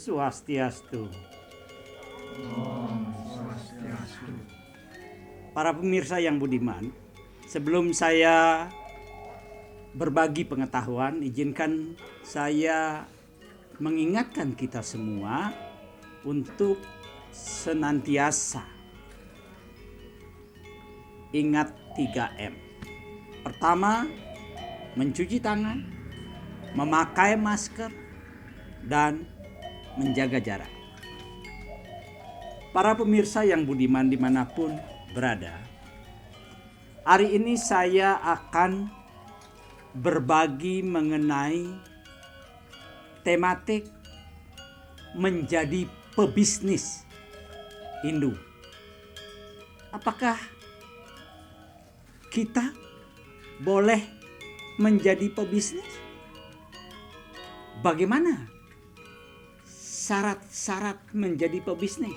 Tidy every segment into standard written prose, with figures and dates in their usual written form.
Swastiastu. Om Swastiastu. Para pemirsa yang budiman, sebelum saya berbagi pengetahuan, izinkan saya mengingatkan kita semua untuk senantiasa ingat 3M. Pertama, mencuci tangan, memakai masker, dan menjaga jarak. Para pemirsa yang budiman dimanapun berada, hari ini saya akan berbagi mengenai tematik menjadi pebisnis Hindu. Apakah kita boleh menjadi pebisnis? Bagaimana syarat-syarat menjadi pebisnis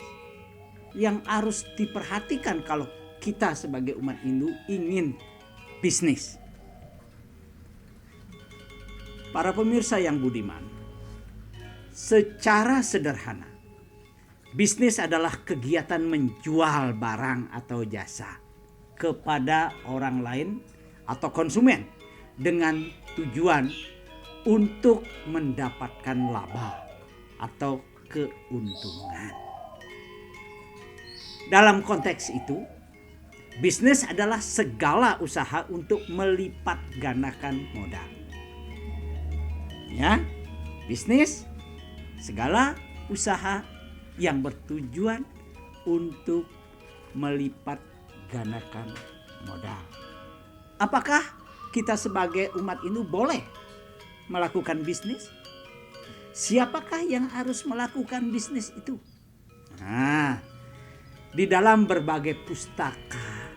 yang harus diperhatikan kalau kita sebagai umat Hindu ingin bisnis? Para pemirsa yang budiman, secara sederhana, bisnis adalah kegiatan menjual barang atau jasa kepada orang lain atau konsumen dengan tujuan untuk mendapatkan laba atau keuntungan. Dalam konteks itu, bisnis adalah segala usaha untuk melipat gandakan modal. Ya, bisnis segala usaha yang bertujuan untuk melipat gandakan modal. Apakah kita sebagai umat Hindu boleh melakukan bisnis? Siapakah yang harus melakukan bisnis itu? Nah, di dalam berbagai pustaka,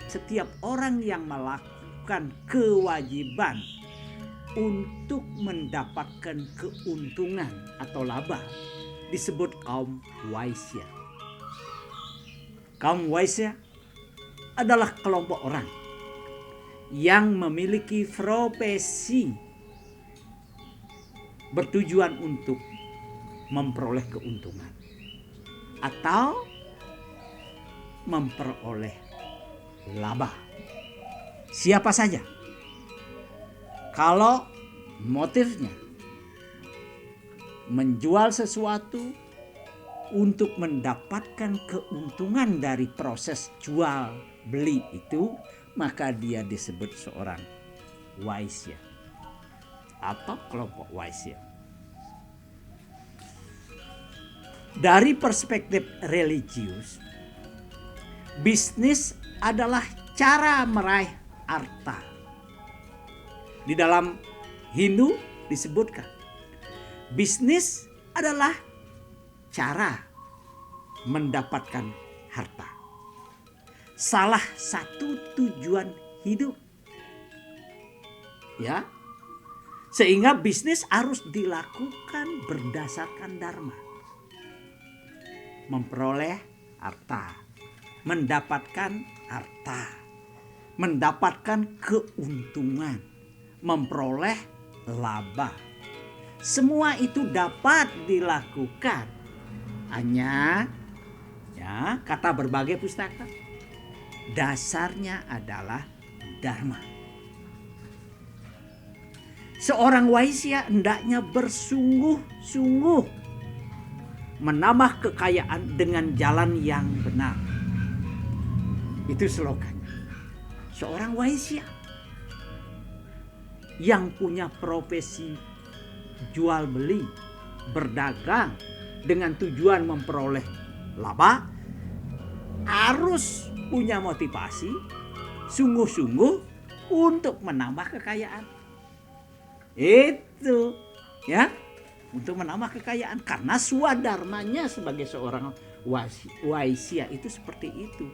setiap orang yang melakukan kewajiban untuk mendapatkan keuntungan atau laba disebut kaum Waisya. Kaum Waisya adalah kelompok orang yang memiliki profesi bertujuan untuk memperoleh keuntungan atau memperoleh laba. Siapa saja, kalau motifnya menjual sesuatu untuk mendapatkan keuntungan dari proses jual beli itu, maka dia disebut seorang Waisya atau kelompok Waisya. Dari perspektif religius, bisnis adalah cara meraih harta. Di dalam Hindu disebutkan, bisnis adalah cara mendapatkan harta. Salah satu tujuan hidup. Ya. Sehingga bisnis harus dilakukan berdasarkan dharma. Memperoleh harta, mendapatkan harta, mendapatkan keuntungan, memperoleh laba. Semua itu dapat dilakukan. Hanya ya, kata berbagai pustaka, dasarnya adalah dharma. Seorang Waisya hendaknya bersungguh-sungguh menambah kekayaan dengan jalan yang benar. Itu slogannya. Seorang Waisya yang punya profesi jual beli, berdagang dengan tujuan memperoleh laba harus punya motivasi sungguh-sungguh untuk menambah kekayaan. Itu ya, untuk menambah kekayaan karena swadharmanya sebagai seorang Waisya itu seperti itu.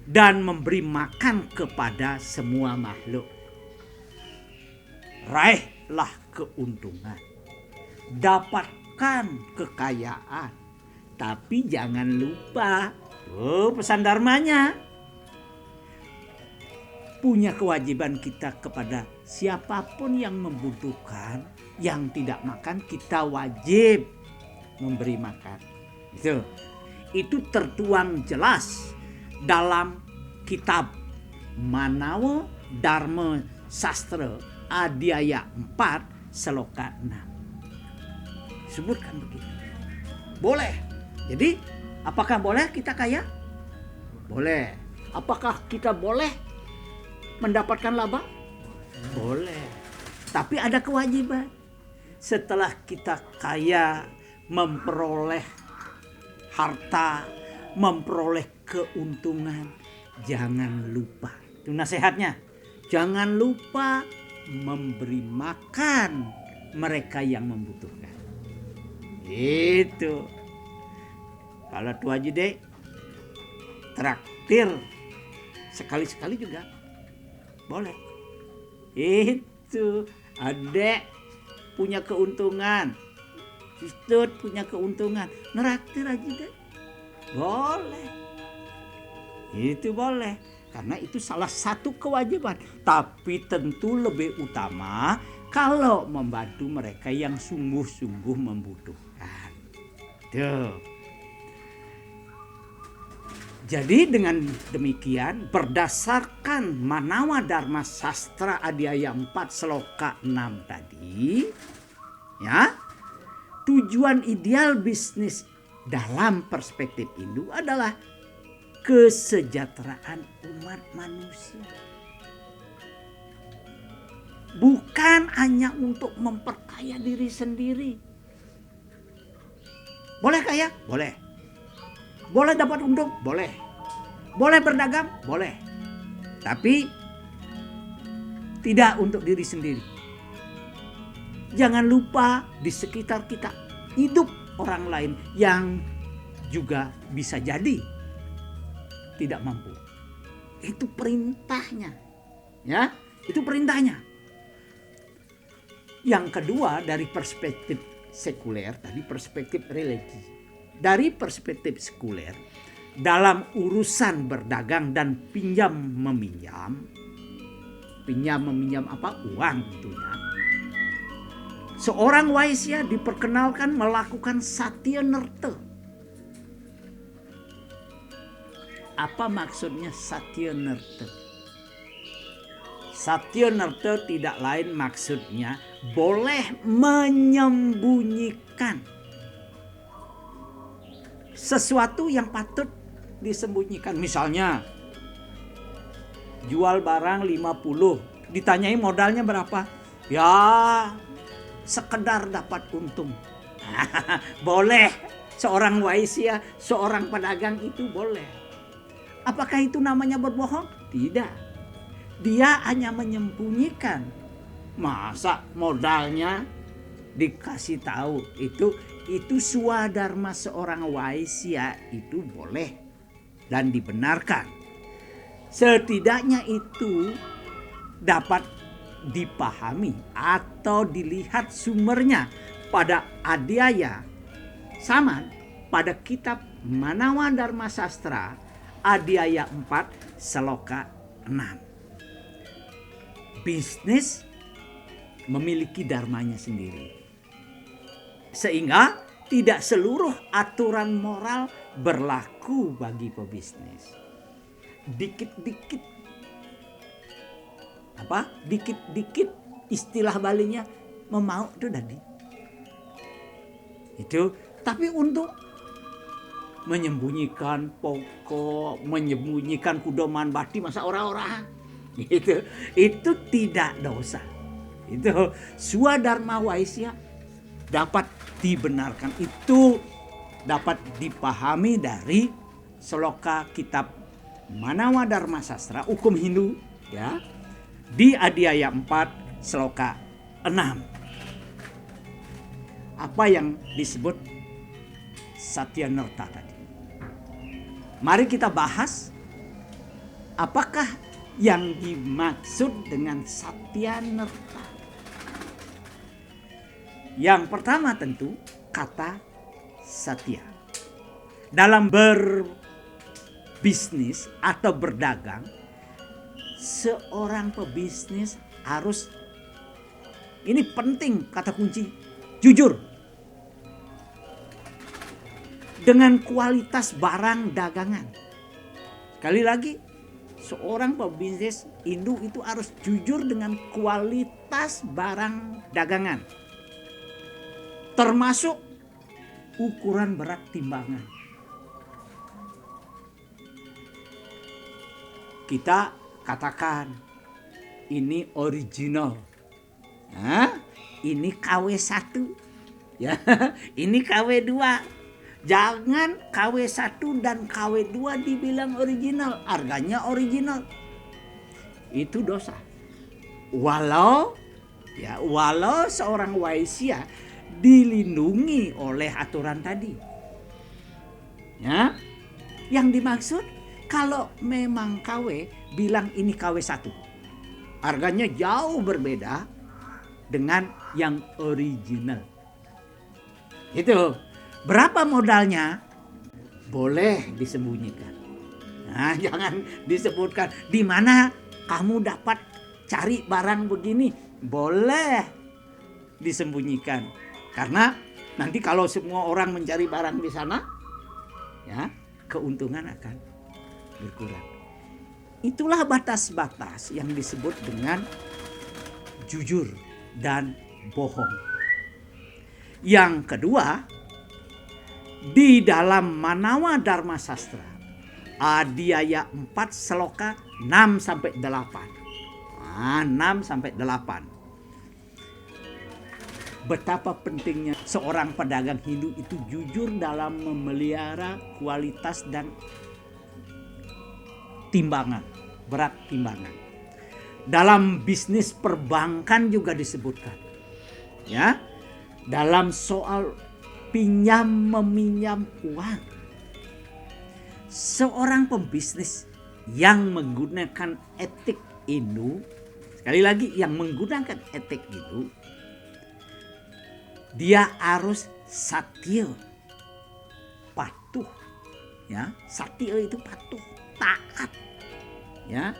Dan memberi makan kepada semua makhluk. Raihlah keuntungan, dapatkan kekayaan, tapi jangan lupa pesan dharmanya. punya kewajiban kita kepada siapapun yang membutuhkan, yang tidak makan kita wajib memberi makan. Itu tertuang jelas dalam kitab Manawa Dharma Sastra Adhyaya 4 Sloka 6. Disebutkan begitu. Boleh. Jadi apakah boleh kita kaya? Boleh. Apakah kita boleh mendapatkan laba? Boleh. Tapi ada kewajiban. Setelah kita kaya, memperoleh harta, memperoleh keuntungan, jangan lupa. Itu nasihatnya. Jangan lupa memberi makan mereka yang membutuhkan. Itu. Kalau Tua Jide traktir sekali-sekali juga boleh. Itu adek punya keuntungan, Istut punya keuntungan, neraktir aja deh. Boleh. Itu boleh. Karena itu salah satu kewajiban. Tapi tentu lebih utama kalau membantu mereka yang sungguh-sungguh membutuhkan. Tuh. Jadi dengan demikian berdasarkan Manawa Dharma Sastra Adhyaya 4 Sloka 6 tadi, ya, tujuan ideal bisnis dalam perspektif Hindu adalah kesejahteraan umat manusia. Bukan hanya untuk memperkaya diri sendiri. Boleh kaya? Boleh. Boleh dapat untung? Boleh. Boleh berdagang? Boleh. Tapi tidak untuk diri sendiri. Jangan lupa di sekitar kita hidup orang lain yang juga bisa jadi tidak mampu. Itu perintahnya. Ya, itu perintahnya. Yang kedua dari perspektif sekuler, tadi perspektif religi. Dari perspektif sekuler, dalam urusan berdagang dan pinjam meminjam apa? Uang tentunya. Seorang Waisya diperkenalkan melakukan satya nerta. Apa maksudnya satya nerta? Satya nerta tidak lain maksudnya boleh menyembunyikan sesuatu yang patut disembunyikan. Misalnya jual barang 50, ditanyai modalnya berapa? Ya sekedar dapat untung. Boleh. Seorang waisya, seorang pedagang itu boleh. Apakah itu namanya berbohong? Tidak. Dia hanya menyembunyikan. Masa modalnya dikasih tahu? Itu swadharma seorang waisya itu boleh dan dibenarkan. Setidaknya itu dapat dipahami atau dilihat sumbernya pada Adhyaya sama pada kitab Manawa Dharma Sastra Adhyaya 4 Sloka 6. Bisnis memiliki dharmanya sendiri. Sehingga tidak seluruh aturan moral berlaku bagi pebisnis. Dikit-dikit istilah Balinya memau itu tadi. Itu tapi untuk menyembunyikan pokok, menyembunyikan kudoman bati masa orang-orang itu tidak dosa. Itu swadharma waisya dapat dibenarkan, itu dapat dipahami dari sloka kitab Manawa Dharma Sastra hukum Hindu ya di Adhyaya 4 Sloka 6. Apa yang disebut satya nerta tadi? Mari kita bahas apakah yang dimaksud dengan satya nerta. Yang pertama tentu kata satya. Dalam berbisnis atau berdagang, seorang pebisnis harus, ini penting kata kunci, jujur dengan kualitas barang dagangan. Sekali lagi, seorang pebisnis Hindu itu harus jujur dengan kualitas barang dagangan, termasuk ukuran berat timbangan. Kita katakan ini original, ini KW1, ya, ini KW2. Jangan KW1 dan KW2 dibilang original, harganya original. Itu dosa. Walau seorang waisya dilindungi oleh aturan tadi. Ya. Yang dimaksud kalau memang KW bilang ini KW1. Harganya jauh berbeda dengan yang original. Itu. Berapa modalnya? Boleh disembunyikan. Nah, jangan disebutkan di mana kamu dapat cari barang begini. Boleh disembunyikan. Karena nanti kalau semua orang mencari barang di sana, ya, keuntungan akan berkurang. Itulah batas-batas yang disebut dengan jujur dan bohong. Yang kedua, di dalam Manawa Dharma Sastra, Adhyaya 4 Sloka 6 sampai 8. 6 sampai 8. Betapa pentingnya seorang pedagang Hindu itu jujur dalam memelihara kualitas dan timbangan, berat timbangan. Dalam bisnis perbankan juga disebutkan. Ya. Dalam soal pinjam meminjam uang, seorang pembisnis yang menggunakan etik Hindu, sekali lagi yang menggunakan etik Hindu, dia harus satya, patuh, ya, satya itu patuh, taat, ya,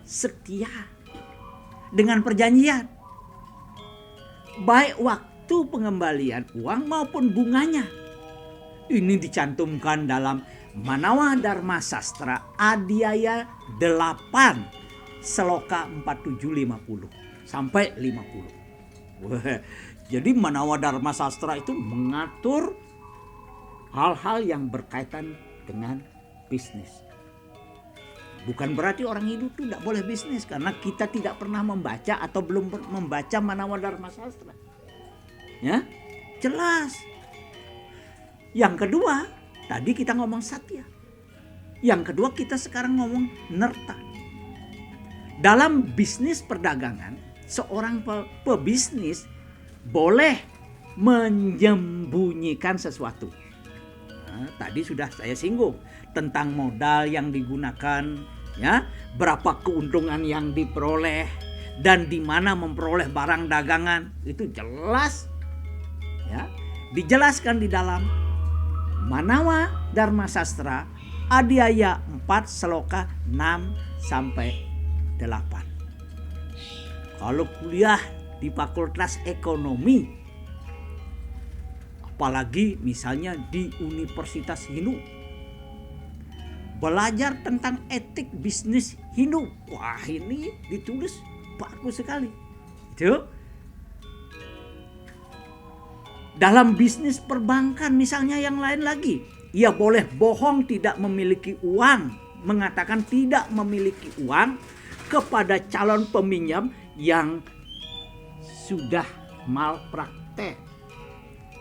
setia dengan perjanjian, baik waktu pengembalian uang maupun bunganya. Ini dicantumkan dalam Manawa Dharma Sastra Adhyaya 8 Sloka 47-50 sampai 50. Jadi Manawa Dharma Sastra itu mengatur hal-hal yang berkaitan dengan bisnis. Bukan berarti orang Hindu itu tidak boleh bisnis, karena kita tidak pernah membaca atau belum membaca Manawa Dharma Sastra. Ya, jelas. Yang kedua, tadi kita ngomong satya. Yang kedua, kita sekarang ngomong nerta. Dalam bisnis perdagangan, seorang pebisnis boleh menyembunyikan sesuatu. Nah, tadi sudah saya singgung tentang modal yang digunakan, ya, berapa keuntungan yang diperoleh, dan di mana memperoleh barang dagangan, itu jelas. Ya, dijelaskan di dalam Manawa Dharma Sastra Adhyaya 4 Sloka 6 sampai 8. Kalau kuliah di Fakultas Ekonomi, apalagi misalnya di Universitas Hindu, belajar tentang etik bisnis Hindu, wah ini ditulis bagus sekali. Itu dalam bisnis perbankan misalnya, yang lain lagi, ia boleh bohong tidak memiliki uang, mengatakan tidak memiliki uang kepada calon peminjam yang sudah malpraktek.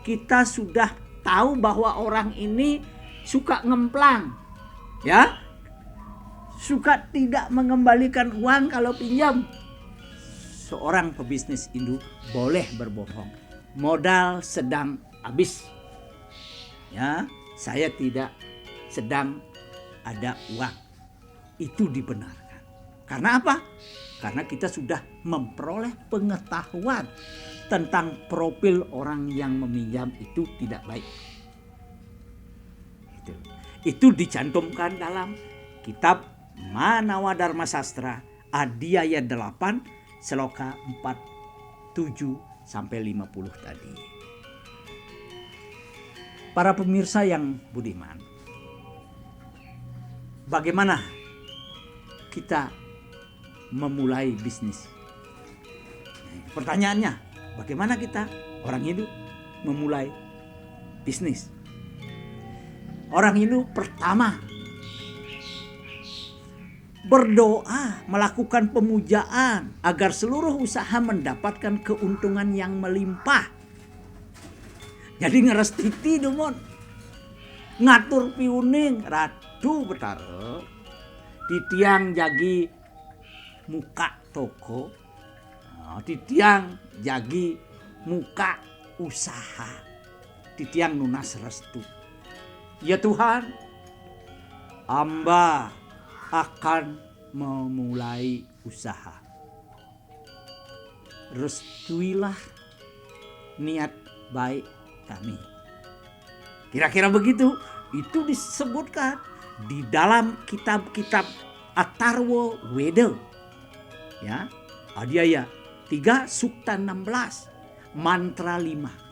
Kita sudah tahu bahwa orang ini suka ngemplang, ya, suka tidak mengembalikan uang kalau pinjam. Seorang pebisnis Hindu boleh berbohong. Modal sedang habis, ya, saya tidak sedang ada uang. Itu dibenarkan. Karena apa? Karena kita sudah memperoleh pengetahuan tentang profil orang yang meminjam itu tidak baik. Itu dicantumkan dalam kitab Manawa Dharma Sastra Adhyaya 8 Sloka 47 sampai 50 tadi. Para pemirsa yang budiman, bagaimana kita memulai bisnis? Pertanyaannya, bagaimana kita orang Hindu memulai bisnis? Orang Hindu pertama berdoa, melakukan pemujaan agar seluruh usaha mendapatkan keuntungan yang melimpah. Jadi ngerestiti dumon, ngatur piuning ratu betara di tiang jagi muka toko, di tiang jagi muka usaha, di tiang nunas restu. Ya Tuhan, hamba akan memulai usaha. Restuilah niat baik kami. Kira-kira begitu. Itu disebutkan di dalam kitab-kitab Atharwa Weda. Ya, Adhyaya 3 Sukta 16 mantra 5.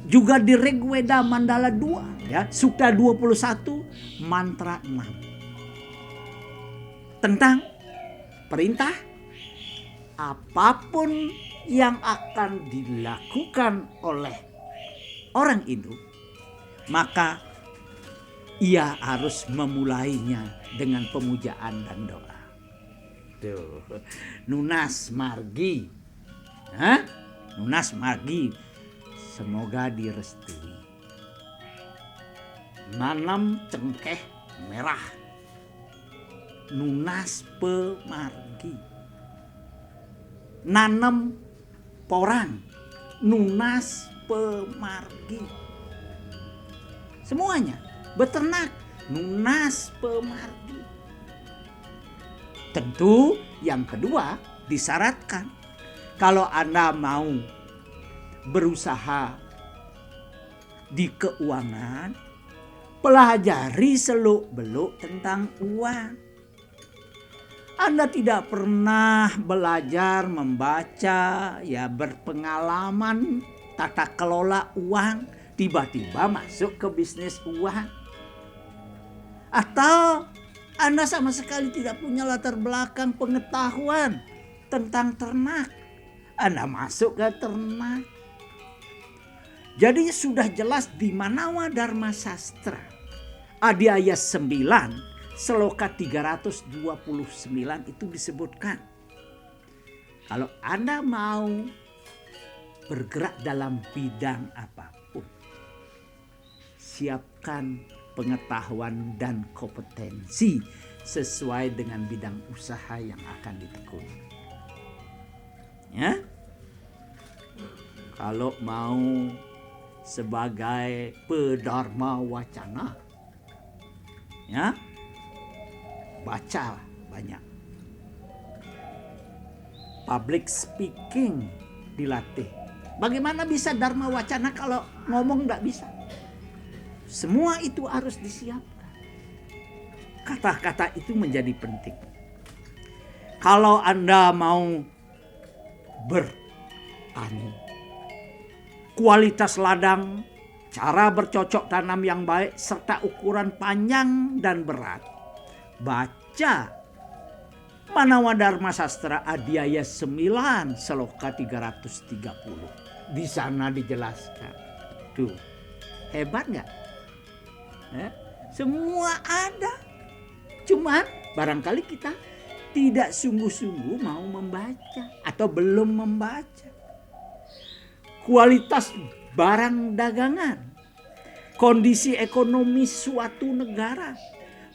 Juga di Rigveda Mandala 2 ya, Sukta 21 mantra 6. Tentang perintah apapun yang akan dilakukan oleh orang Hindu, maka ia harus memulainya dengan pemujaan dan doa. Tuh, Nunas Margi. Nunas Margi. Semoga direstui. Nanam cengkeh merah. Nunas pemargi. Nanam porang. Nunas pemargi. Semuanya. Beternak. Nunas pemargi. Tentu yang kedua disyaratkan. Kalau Anda mau berusaha di keuangan, pelajari seluk-beluk tentang uang. Anda tidak pernah belajar membaca, ya berpengalaman tata kelola uang, tiba-tiba masuk ke bisnis uang. Atau Anda sama sekali tidak punya latar belakang pengetahuan tentang ternak, Anda masuk ke ternak. Jadi sudah jelas di Manawa Dharma Sastra Adhyaya 9 Sloka 329 itu disebutkan. Kalau Anda mau bergerak dalam bidang apapun, siapkan pengetahuan dan kompetensi sesuai dengan bidang usaha yang akan ditekuni. Ya. Kalau mau sebagai pedharma wacana, ya, baca banyak. Public speaking dilatih. Bagaimana bisa dharma wacana kalau ngomong nggak bisa? Semua itu harus disiapkan. Kata-kata itu menjadi penting. Kalau Anda mau bertani, kualitas ladang, cara bercocok tanam yang baik, serta ukuran panjang dan berat, baca Manawa Dharma Sastra Adhyaya 9 Sloka 330. Di sana dijelaskan. Tuh, hebat nggak? Semua ada. Cuman barangkali kita tidak sungguh-sungguh mau membaca atau belum membaca. Kualitas barang dagangan, kondisi ekonomi suatu negara,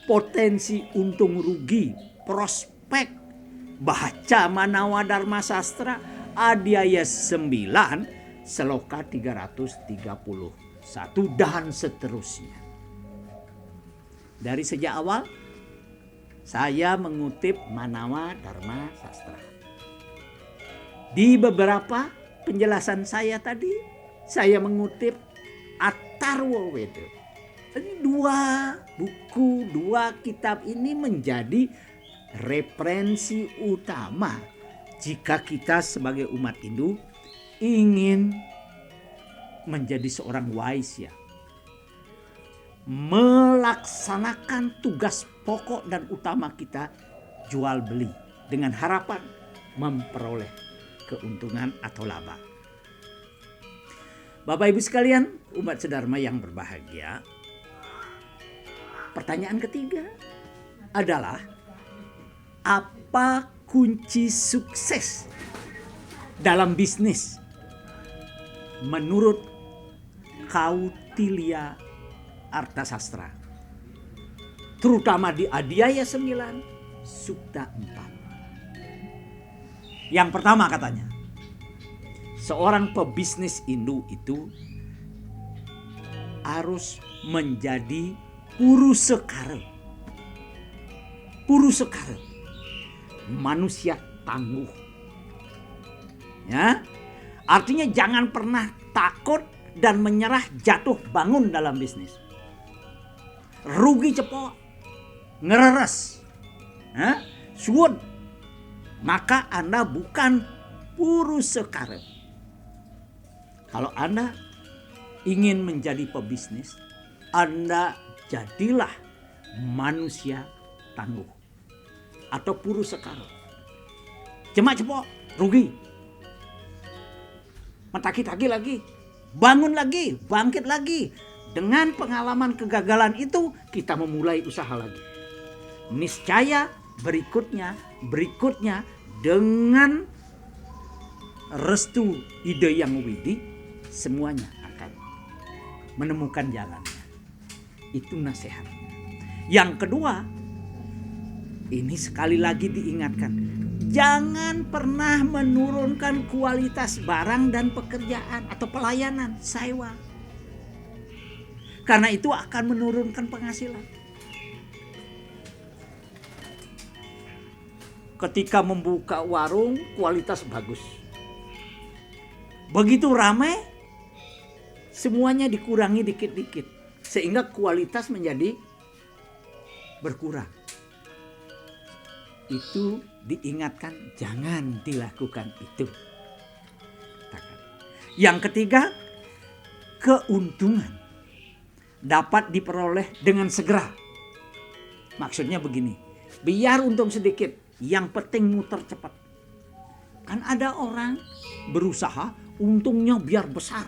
potensi untung rugi, prospek. Baca Manawa Dharma Sastra Adhyaya 9 Sloka 331 dan seterusnya. Dari sejak awal saya mengutip Manawa Dharma Sastra. Di beberapa penjelasan saya tadi, saya mengutip Atharwa Weda. Jadi dua buku, dua kitab ini menjadi referensi utama jika kita sebagai umat Hindu ingin menjadi seorang waisya, melaksanakan tugas pokok dan utama kita, jual beli dengan harapan memperoleh keuntungan atau laba. Bapak Ibu sekalian, umat sedharma yang berbahagia, pertanyaan ketiga adalah apa kunci sukses dalam bisnis menurut Kautilya Arthasastra, terutama di Adhyaya 9 Sukta 4. Yang pertama katanya, seorang pebisnis Hindu itu harus menjadi purusekara. Purusekara, manusia tangguh. Ya, artinya jangan pernah takut dan menyerah, jatuh bangun dalam bisnis. Rugi cepok, ngereres, suwun, maka Anda bukan purusekara. Kalau Anda ingin menjadi pebisnis, Anda jadilah manusia tangguh atau purusekara. Cuma cepok, rugi. Mentaki-taki lagi, bangun lagi, bangkit lagi. Dengan pengalaman kegagalan itu kita memulai usaha lagi. Niscaya berikutnya dengan restu ide yang widi, semuanya akan menemukan jalannya. Itu nasihat. Yang kedua, ini sekali lagi diingatkan, jangan pernah menurunkan kualitas barang dan pekerjaan atau pelayanan sewa. Karena itu akan menurunkan penghasilan. Ketika membuka warung, kualitas bagus. Begitu ramai, semuanya dikurangi dikit-dikit. Sehingga kualitas menjadi berkurang. Itu diingatkan, jangan dilakukan itu. Yang ketiga, keuntungan dapat diperoleh dengan segera. Maksudnya begini, biar untung sedikit, yang penting muter cepat. Kan ada orang berusaha untungnya biar besar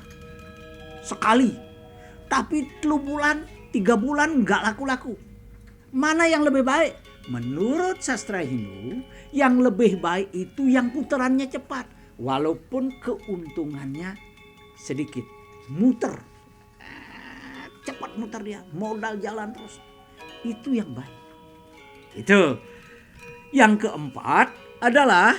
sekali, tapi 2 bulan, 3 bulan nggak laku-laku. Mana yang lebih baik? Menurut sastra Hindu, yang lebih baik itu yang putarannya cepat, walaupun keuntungannya sedikit. Muter, cepat muter dia, modal jalan terus. Itu yang baik. Itu. Yang keempat adalah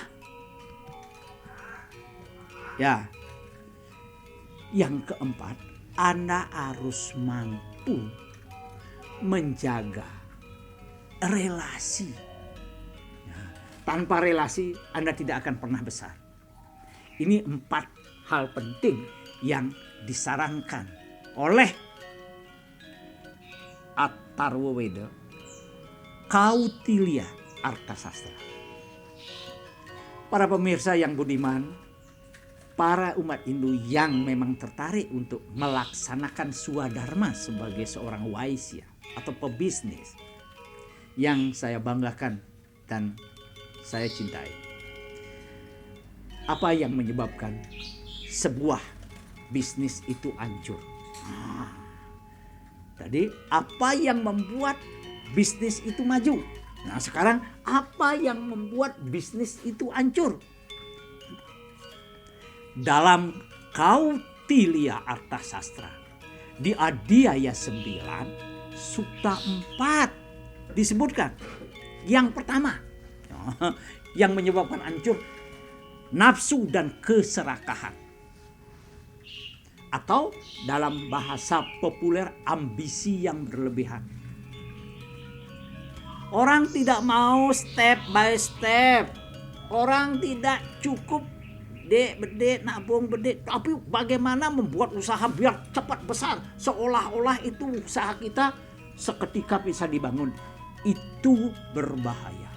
Anda harus mampu menjaga relasi. Tanpa relasi Anda tidak akan pernah besar. Ini 4 hal penting yang disarankan oleh Atharwa Veda, Kautilya Arthasastra. Para pemirsa yang budiman, para umat Hindu yang memang tertarik untuk melaksanakan swadharma sebagai seorang waisya atau pebisnis yang saya banggakan dan saya cintai. Apa yang menyebabkan sebuah bisnis itu hancur? Jadi apa yang membuat bisnis itu maju? Nah sekarang apa yang membuat bisnis itu hancur? Dalam Kautilya Arthasastra di Adhyaya 9 Sukta 4 disebutkan yang pertama yang menyebabkan hancur, nafsu dan keserakahan, atau dalam bahasa populer ambisi yang berlebihan. Orang tidak mau step by step. Orang tidak cukup bede, nabung bede. Tapi bagaimana membuat usaha biar cepat besar. Seolah-olah itu usaha kita seketika bisa dibangun. Itu berbahaya.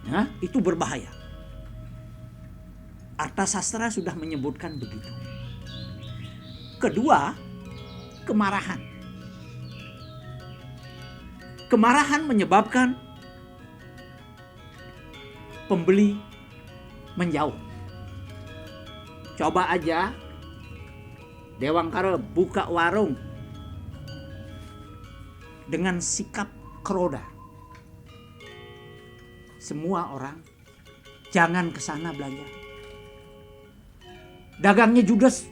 Ya, itu berbahaya. Arthasastra sudah menyebutkan begitu. Kedua, kemarahan. Kemarahan menyebabkan pembeli menjauh. Coba aja Dewangkara buka warung dengan sikap keroda. Semua orang jangan ke sana belanja. Dagangnya judes,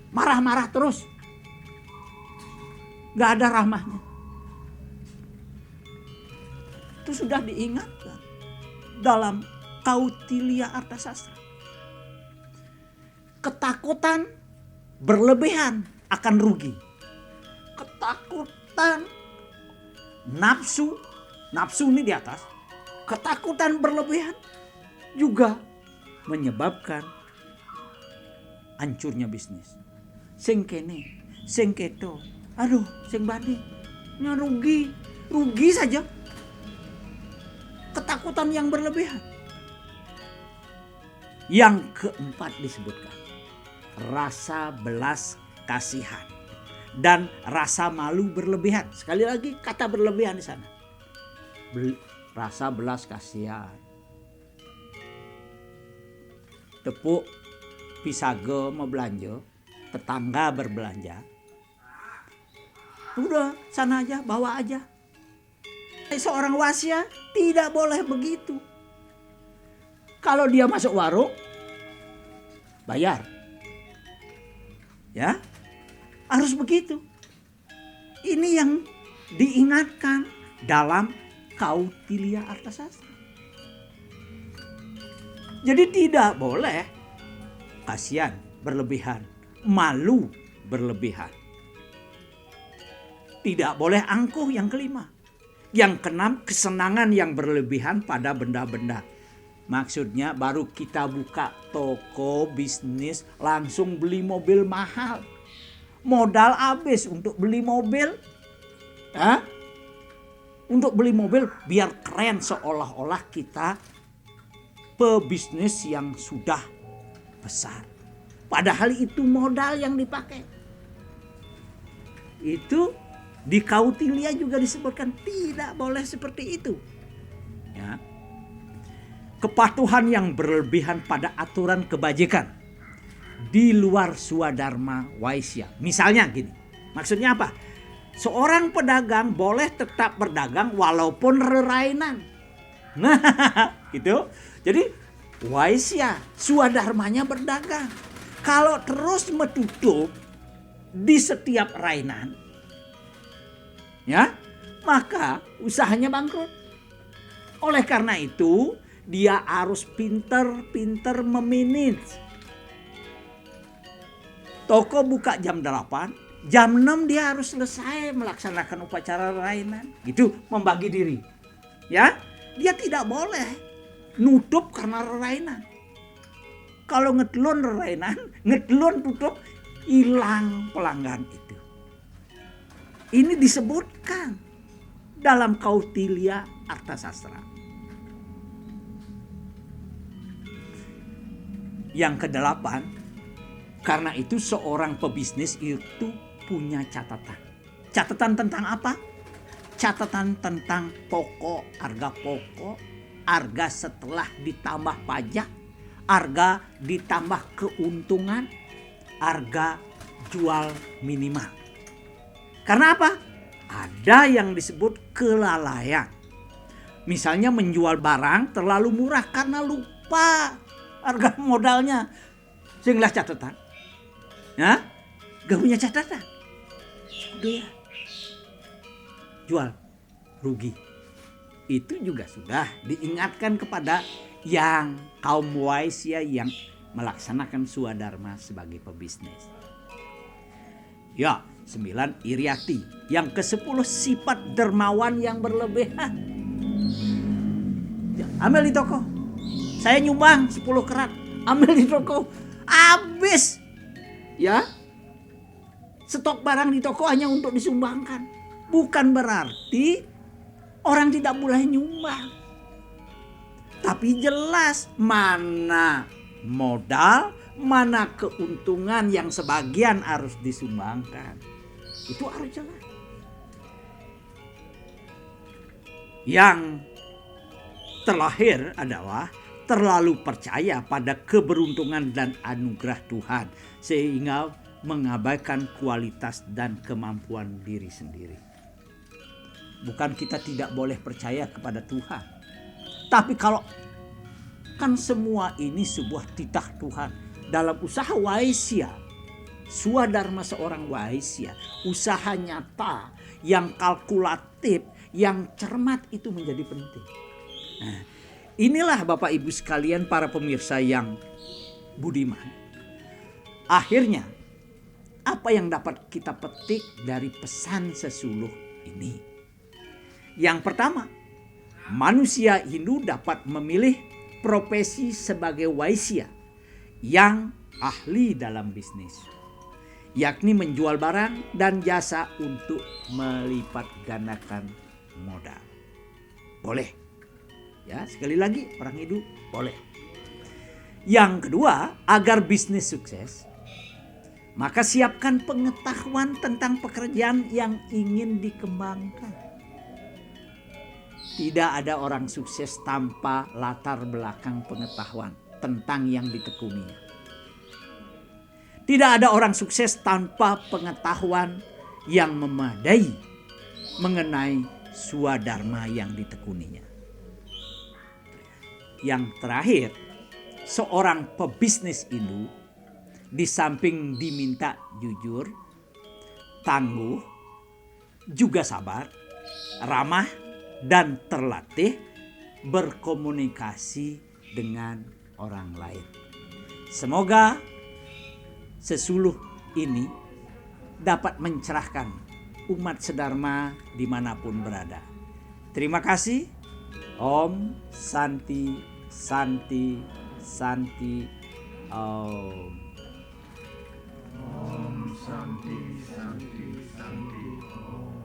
marah-marah terus. Gak ada rahmahnya. Itu sudah diingatkan dalam Kautilya Arthasastra. Ketakutan berlebihan akan rugi. Ketakutan nafsu ini di atas. Ketakutan berlebihan juga menyebabkan hancurnya bisnis. Sing kene, sing keto, aduh, sing badi, rugi saja. Ketakutan yang berlebihan. Yang keempat disebutkan rasa belas kasihan dan rasa malu berlebihan. Sekali lagi kata berlebihan di sana. Rasa belas kasihan. Tepuk pisage mau belanja, tetangga berbelanja. Udah sana aja, bawa aja. Seorang wasya tidak boleh begitu. Kalau dia masuk warung, bayar. Ya, harus begitu. Ini yang diingatkan dalam Kautilya Arthasastra. Jadi tidak boleh kasihan berlebihan, malu berlebihan. Tidak boleh angkuh yang kelima. Yang keenam, kesenangan yang berlebihan pada benda-benda. Maksudnya baru kita buka toko bisnis langsung beli mobil mahal. Modal habis untuk beli mobil. Untuk beli mobil biar keren, seolah-olah kita pebisnis yang sudah besar. Padahal itu modal yang dipakai. Itu di Kautilya juga disebutkan tidak boleh seperti itu. Ya. Kepatuhan yang berlebihan pada aturan kebajikan di luar swadharma waisya. Misalnya gini, maksudnya apa? Seorang pedagang boleh tetap berdagang walaupun rerainan. Nah, gitu. Jadi waisya swadharmanya berdagang. Kalau terus menutup di setiap rainan, ya, maka usahanya bangkrut. Oleh karena itu, dia harus pinter-pinter memanage. Toko buka jam 8, jam 6 dia harus selesai melaksanakan upacara rainan. Gitu, membagi diri. Ya, dia tidak boleh nutup karena rainan. Kalau ngetelun rainan, ngetelun tutup, hilang pelanggan itu. Ini disebutkan dalam Kautilya Arthasastra. Yang kedelapan, karena itu seorang pebisnis itu punya catatan. Catatan tentang apa? Catatan tentang pokok, harga pokok, harga setelah ditambah pajak, harga ditambah keuntungan, harga jual minimal. Karena apa? Ada yang disebut kelalaian. Misalnya menjual barang terlalu murah karena lupa harga modalnya. Sehingga catatan. Ya? Gak punya catatan. Sudah. Jual. Rugi. Itu juga sudah diingatkan kepada yang kaum waisya yang melaksanakan swadharma sebagai pebisnis. Ya, 9 iriati. Yang ke-10 sifat dermawan yang berlebihan. Ya, ambil di toko. Saya nyumbang 10 kerat, ambil di toko, habis. Ya, stok barang di toko hanya untuk disumbangkan. Bukan berarti orang tidak boleh nyumbang. Tapi jelas mana modal, mana keuntungan yang sebagian harus disumbangkan. Itu harus jelas. Yang terlahir adalah terlalu percaya pada keberuntungan dan anugerah Tuhan sehingga mengabaikan kualitas dan kemampuan diri sendiri. Bukan kita tidak boleh percaya kepada Tuhan, tapi kalau kan semua ini sebuah titah Tuhan dalam usaha waisya, swadharma seorang waisya, usaha nyata yang kalkulatif, yang cermat itu menjadi penting. Nah, inilah Bapak Ibu sekalian, para pemirsa yang budiman. Akhirnya, apa yang dapat kita petik dari pesan sesuluh ini? Yang pertama, manusia Hindu dapat memilih profesi sebagai waisya yang ahli dalam bisnis, yakni menjual barang dan jasa untuk melipat gandakan modal. Boleh. Ya, sekali lagi orang Hindu boleh. Yang kedua, agar bisnis sukses, maka siapkan pengetahuan tentang pekerjaan yang ingin dikembangkan. Tidak ada orang sukses tanpa latar belakang pengetahuan tentang yang ditekuninya. Tidak ada orang sukses tanpa pengetahuan yang memadai mengenai swadharma yang ditekuninya. Yang terakhir, seorang pebisnis Hindu di samping diminta jujur, tangguh, juga sabar, ramah, dan terlatih berkomunikasi dengan orang lain. Semoga sesuluh ini dapat mencerahkan umat sedharma dimanapun berada. Terima kasih. Om Santi Santi Santi Om. Om Santi Santi Santi Om.